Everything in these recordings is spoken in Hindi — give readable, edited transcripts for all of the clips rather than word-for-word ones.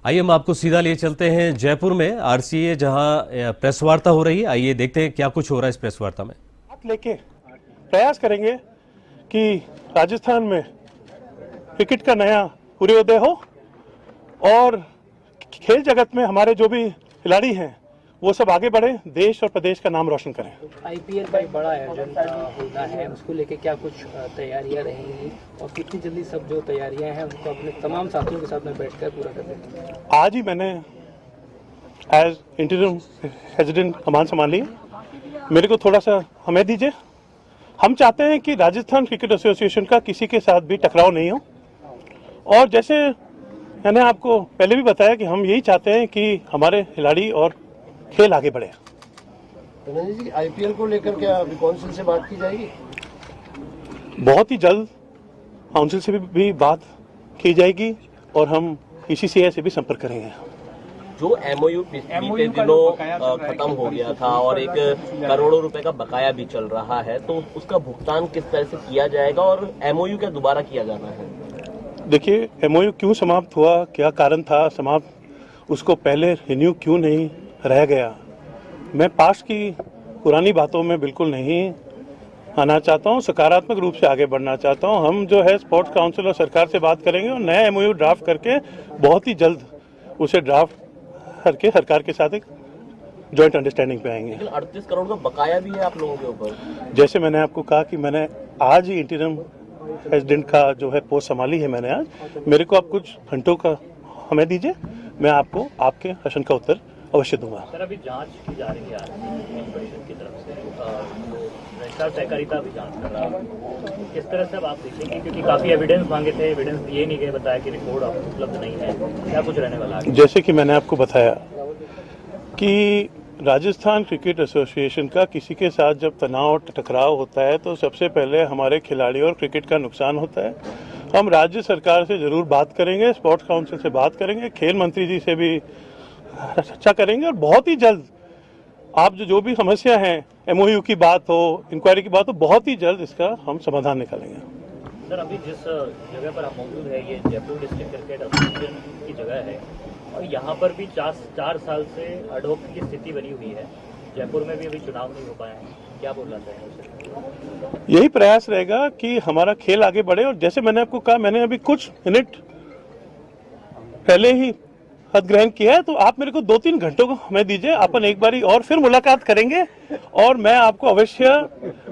आइए हम आपको सीधा लिए चलते हैं जयपुर में आरसीए जहां प्रेस वार्ता हो रही है। आइए देखते हैं क्या कुछ हो रहा है इस प्रेस वार्ता में। बात लेके प्रयास करेंगे कि राजस्थान में क्रिकेट का नया सूर्योदय हो और खेल जगत में हमारे जो भी खिलाड़ी हैं वो सब आगे बढ़े, देश और प्रदेश का नाम रोशन करें। आईपीएल का एक बड़ा आयोजन होना है, उसको लेके क्या कुछ तैयारियां रहेंगी और कितनी जल्दी सब जो तैयारियां हैं उनको अपने तमाम साथियों के साथ में बैठकर पूरा कर देंगे? आज ही मैंने एज इंटरिम प्रेसिडेंट कमान संभाली। मेरे को थोड़ा सा हमें दीजिए। हम चाहते हैं कि राजस्थान क्रिकेट एसोसिएशन का किसी के साथ भी टकराव नहीं हो, और जैसे मैंने आपको पहले भी बताया कि हम यही चाहते हैं कि हमारे खिलाड़ी और खेल आगे बढ़े। रणजी जी, आईपीएल को लेकर क्या अभी काउंसिल से बात की जाएगी? बहुत ही जल्द काउंसिल से भी बात की जाएगी और हम बीसीसीआई से भी संपर्क करेंगे। जो एमओयू बीते दिनों खत्म हो गया था और एक करोड़ों रुपए का बकाया भी चल रहा है, तो उसका भुगतान किस तरह से किया जाएगा और एमओयू क्या दोबारा किया जाना है? देखिए, एमओयू क्यों समाप्त हुआ, क्या कारण था समाप्त, उसको पहले रिन्यू क्यों नहीं रह गया, मैं पास्ट की पुरानी बातों में बिल्कुल नहीं आना चाहता हूं। सकारात्मक रूप से आगे बढ़ना चाहता हूं। हम जो है स्पोर्ट्स काउंसिल और सरकार से बात करेंगे और नया एमओयू ड्राफ्ट करके बहुत ही जल्द उसे ड्राफ्ट करके सरकार के साथ एक जॉइंट अंडरस्टैंडिंग पे आएंगे। लेकिन 38 करोड़ का बकाया भी है आप लोगों के ऊपर। जैसे मैंने आपको कहा कि मैंने आज ही इंटरिम प्रेसिडेंट का जो है पोस्ट संभाली है मैंने आज। मेरे को आप कुछ घंटों का हमें दीजिए, मैं आपको आपके प्रश्न का उत्तर अवश्य दूंगा। सर, अभी जांच की जा रही है परिषद की तरफ से, भ्रष्टाचार सहकारिता भी जांच कर रहा है, किस तरह से अब आप देखेंगे? क्योंकि काफी एविडेंस मांगे थे, एविडेंस दिए नहीं गए, बताया कि रिपोर्ट उपलब्ध नहीं है, क्या कुछ रहने वाला है? जैसे कि मैंने आपको बताया कि राजस्थान क्रिकेट एसोसिएशन का किसी के साथ जब तनाव टकराव होता है तो सबसे पहले हमारे खिलाड़ियों और क्रिकेट का नुकसान होता है। हम राज्य सरकार से जरूर बात करेंगे, स्पोर्ट्स काउंसिल से बात करेंगे, खेल मंत्री जी से भी चर्चा करेंगे और बहुत ही जल्द आप जो भी समस्या है, एमओयू की बात हो, इंक्वायरी की बात हो, बहुत ही जल्द इसका हम समाधान निकालेंगे। सर, अभी जिस जगह पर आप मौजूद है ये जयपुर डिस्ट्रिक्ट क्रिकेट एसोसिएशन की जगह है और यहाँ पर भी 4 साल से एडहॉक की स्थिति बनी हुई है। जयपुर में भी अभी चुनाव नहीं हो पाए हैं, क्या बोलना चाहेंगे? यही प्रयास रहेगा कि हमारा खेल आगे बढ़े। और जैसे मैंने आपको कहा, मैंने अभी कुछ मिनट पहले ही पद ग्रहण किया है, तो आप मेरे को 2-3 घंटों को हमें दीजिए, अपन एक बारी और फिर मुलाकात करेंगे और मैं आपको अवश्य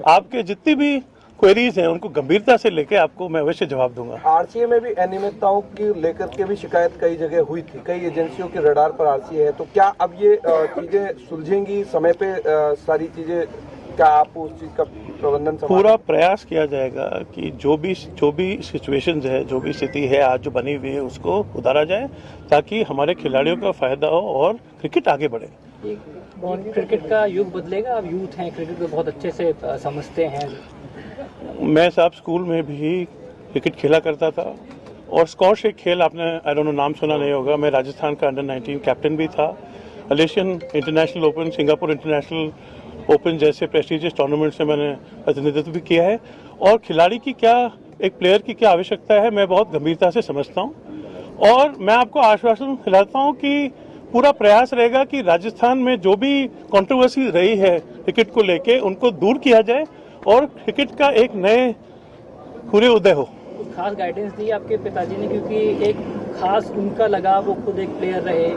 आपके जितनी भी क्वेरीज हैं उनको गंभीरता से लेके आपको मैं अवश्य जवाब दूंगा। आरसीए में भी अनियमितताओं की लेकर के भी शिकायत कई जगह हुई थी, कई एजेंसियों के रडार पर आरसीए है, तो क्या अब ये चीजें सुलझेंगी समय पे? सारी चीजें क्या आप उस चीज का प्रबंधन पूरा प्रयास किया जाएगा कि जो भी सिचुएशंस है, जो भी स्थिति है आज जो बनी हुई है उसको उतारा जाए ताकि हमारे खिलाड़ियों का फायदा हो और क्रिकेट आगे बढ़े। क्रिकेट का युग बदलेगा, अब यूथ हैं, क्रिकेट को बहुत अच्छे से समझते हैं। मैं साहब स्कूल में भी क्रिकेट खेला करता था और स्कॉश एक खेल आपने आई डोंट नो नाम सुना नहीं होगा, मैं राजस्थान का अंडर-19 कैप्टन भी था। Malaysian international open, Singapore international open जैसे प्रेस्टिजियस टूर्नामेंट से मैंने प्रतिनिधित्व भी किया है और खिलाड़ी की क्या, एक प्लेयर की क्या आवश्यकता है मैं बहुत गंभीरता से समझता हूं। और मैं आपको आश्वासन दिलाता हूं कि पूरा प्रयास रहेगा कि राजस्थान में जो भी कंट्रोवर्सी रही है क्रिकेट को लेके उनको दूर किया जाए और क्रिकेट का एक नए सूर्योदय हो। खास गाइडेंस दी आपके पिताजी ने, क्योंकि एक खास उनका लगाव, वो खुद एक प्लेयर रहे,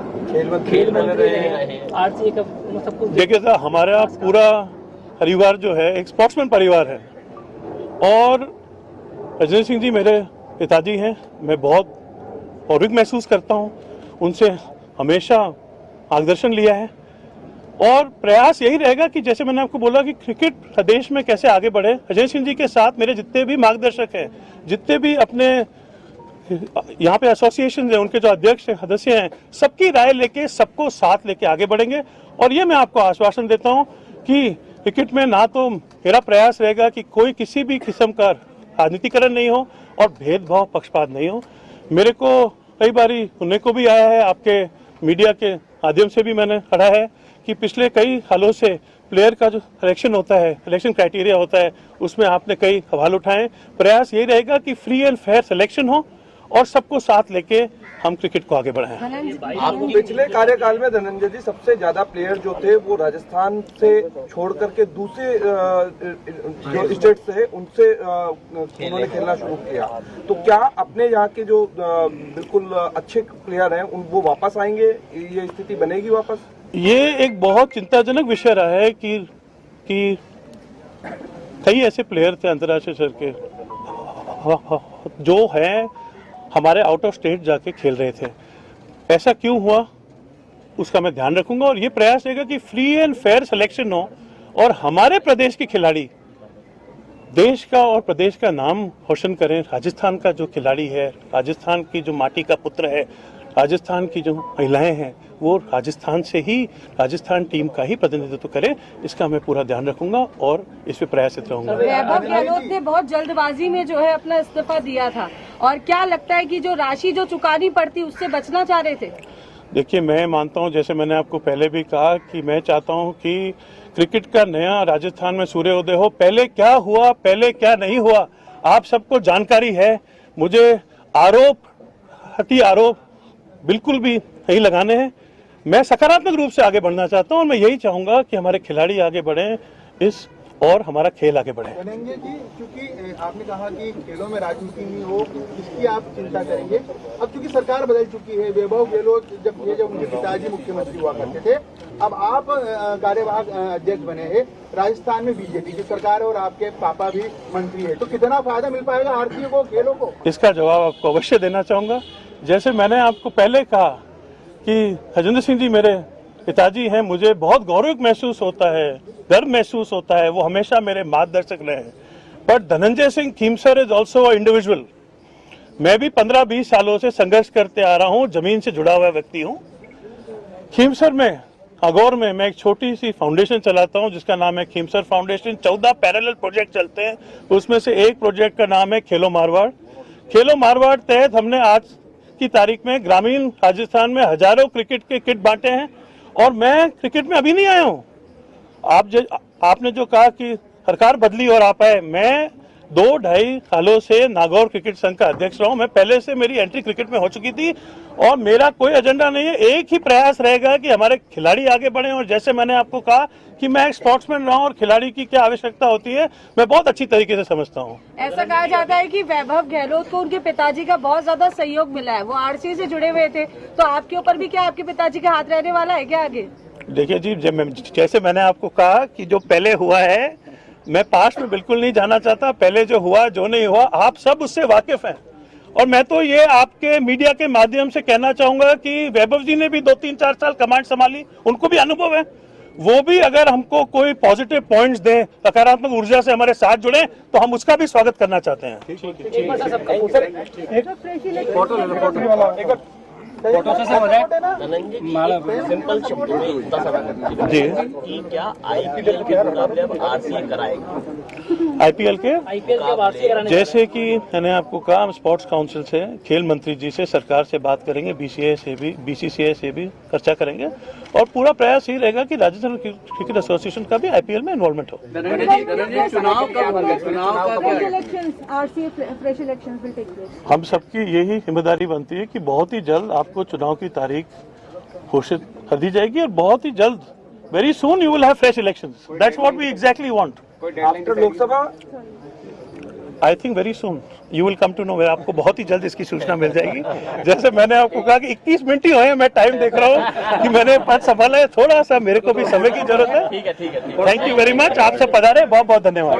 खेल मंत्री रहे, आरसीए का सब कुछ। देखिए सर, हमारा पूरा परिवार जो है एक स्पोर्ट्समैन परिवार है और अजय सिंह जी मेरे पिताजी हैं। मैं बहुत गौरव महसूस करता हूं, उनसे हमेशा मार्गदर्शन लिया है और प्रयास यही रहेगा कि जैसे मैंने आपको बोला कि क्रिकेट प्रदेश में कैसे आगे बढ़े। अजय सिंह जी के साथ मेरे जितने भी मार्गदर्शक हैं, जितने भी अपने यहाँ पे एसोसिएशन है, उनके जो अध्यक्ष हैं, सदस्य हैं, सबकी राय लेके सबको साथ लेके आगे बढ़ेंगे। और ये मैं आपको आश्वासन देता हूँ कि क्रिकेट में ना तो मेरा प्रयास रहेगा कि कोई किसी भी किस्म का राजनीतिकरण नहीं हो और भेदभाव पक्षपात नहीं हो। मेरे को कई बारी सुनने को भी आया है, आपके मीडिया के माध्यम से भी मैंने पढ़ा है कि पिछले कई सालों से प्लेयर का जो सिलेक्शन होता है, सिलेक्शन क्राइटेरिया होता है, उसमें आपने कई सवाल उठाए। प्रयास यही रहेगा कि फ्री एंड फेयर सिलेक्शन हो और सबको साथ लेके हम क्रिकेट को आगे बढ़ाएं। पिछले कार्यकाल में धनंजय जी सबसे ज्यादा प्लेयर जो थे वो राजस्थान से छोड़ करके दूसरे जो स्टेट से उनसे उन्होंने खेलना शुरू किया, तो क्या अपने यहाँ के जो बिल्कुल अच्छे प्लेयर हैं वो वापस आएंगे, ये स्थिति बनेगी वापस? ये एक बहुत चिंताजनक विषय रहा है कि कई ऐसे प्लेयर थे अंतर्राष्ट्रीय स्तर के जो हैं हमारे आउट ऑफ स्टेट जाके खेल रहे थे। ऐसा क्यों हुआ उसका मैं ध्यान रखूंगा और ये प्रयास रहेगा कि फ्री एंड फेयर सिलेक्शन हो और हमारे प्रदेश के खिलाड़ी देश का और प्रदेश का नाम रोशन करें। राजस्थान का जो खिलाड़ी है, राजस्थान की जो माटी का पुत्र है, राजस्थान की जो महिलाएं हैं वो राजस्थान से ही राजस्थान टीम का ही प्रतिनिधित्व करें, इसका मैं पूरा ध्यान रखूंगा और इस पे प्रयासित रहूंगा। वैभव गहलोत ने बहुत जल्दबाजी में जो है अपना इस्तीफा दिया था, और क्या लगता है कि जो राशि जो चुकानी पड़ती उससे बचना चाह रहे थे? देखिए, मैं मानता हूं, जैसे मैंने आपको पहले भी कहा कि मैं चाहता हूं कि क्रिकेट का नया राजस्थान में सूर्योदय हो। पहले क्या हुआ, पहले क्या नहीं हुआ, आप सबको जानकारी है। मुझे आरोप बिल्कुल भी नहीं लगाने हैं। मैं सकारात्मक रूप से आगे बढ़ना चाहता हूं और मैं यही चाहूंगा कि हमारे खिलाड़ी आगे बढ़ें और हमारा खेल आगे बढ़े। धनंजय जी, क्योंकि आपने कहा कि खेलों में राजनीति नहीं हो, इसकी आप चिंता करेंगे। अब चूंकि सरकार बदल चुकी है, वैभव गहलोत जब उनके पिताजी मुख्यमंत्री हुआ करते थे, अब आप कार्यवाहक अध्यक्ष बने हैं। राजस्थान में बीजेपी की सरकार है और आपके पापा भी मंत्री है, तो कितना फायदा मिल पाएगा आरसीए को, खेलों को? इसका जवाब आपको अवश्य देना चाहूंगा। जैसे मैंने आपको पहले कहा कि हरजिंदर सिंह जी मेरे पिताजी हैं, मुझे बहुत गौरव महसूस होता है, गर्व महसूस होता है, वो हमेशा मेरे मार्गदर्शक रहे हैं। But Dhananjay Singh Khimsar is also a individual. मैं भी 15-20 सालों से संघर्ष करते आ रहा हूं, जमीन से जुड़ा हुआ व्यक्ति हूं। खीमसर में, अगौर में मैं एक छोटी सी फाउंडेशन चलाता हूं जिसका नाम है खीमसर फाउंडेशन। 14 पैरेलल प्रोजेक्ट चलते हैं, उसमें से एक प्रोजेक्ट का नाम है खेलो मारवाड़। खेलो मारवाड़ तहत हमने आज की तारीख में ग्रामीण राजस्थान में हजारों क्रिकेट के किट बांटे हैं और मैं क्रिकेट में अभी नहीं आया हूं। आपने जो कहा कि सरकार बदली और आप आए, मैं 2-2.5 सालों से नागौर क्रिकेट संघ का अध्यक्ष रहा हूं। मैं पहले से मेरी एंट्री क्रिकेट में हो चुकी थी और मेरा कोई एजेंडा नहीं है। एक ही प्रयास रहेगा कि हमारे खिलाड़ी आगे बढ़े और जैसे मैंने आपको कहा कि मैं एक स्पोर्ट्समैन रहा हूं और खिलाड़ी की क्या आवश्यकता होती है मैं बहुत अच्छी तरीके से समझता हूं। ऐसा कहा जाता है कि वैभव गहलोत को उनके पिताजी का बहुत ज्यादा सहयोग मिला है, वो आरसीए से जुड़े हुए थे, तो आपके ऊपर भी क्या आपके पिताजी का हाथ रहने वाला है क्या आगे? देखिए जी, जैसे मैंने आपको कहा कि जो पहले हुआ है, मैं पास्ट में बिल्कुल नहीं जाना चाहता। पहले जो हुआ, जो नहीं हुआ, आप सब उससे वाकिफ हैं और मैं तो ये आपके मीडिया के माध्यम से कहना चाहूंगा कि वैभव जी ने भी 2-3-4 साल कमांड संभाली, उनको भी अनुभव है। वो भी अगर हमको कोई पॉजिटिव पॉइंट्स दें, सकारात्मक ऊर्जा से हमारे साथ जुड़े, तो हम उसका भी स्वागत करना चाहते हैं। सिंपल शब्दों में इतना सा जी कि क्या आईपीएल के मुकाबले अब आरसीए कराएगा? आईपीएल के जैसे कि मैंने आपको कहा, हम स्पोर्ट्स काउंसिल से, खेल मंत्री जी से, सरकार से बात करेंगे, बीसीसीआई से भी चर्चा करेंगे और पूरा प्रयास ये रहेगा कि राजस्थान क्रिकेट एसोसिएशन का भी आईपीएल में इन्वॉल्वमेंट हो। हम सबकी यही जिम्मेदारी बनती है कि बहुत ही जल्द आपको चुनाव की तारीख घोषित कर दी जाएगी और बहुत ही जल्द, very soon you will have fresh elections. That's what we exactly want. After Lok Sabha I think very soon you will come to know. आपको बहुत ही जल्द इसकी सूचना मिल जाएगी। जैसे मैंने आपको कहा कि 21 मिनट ही हुए, मैं टाइम देख रहा हूँ कि मैंने पद संभाला है, थोड़ा सा मेरे को भी समय की जरूरत है। ठीक है। Thank you very much. आप सब पधारे, बहुत बहुत धन्यवाद।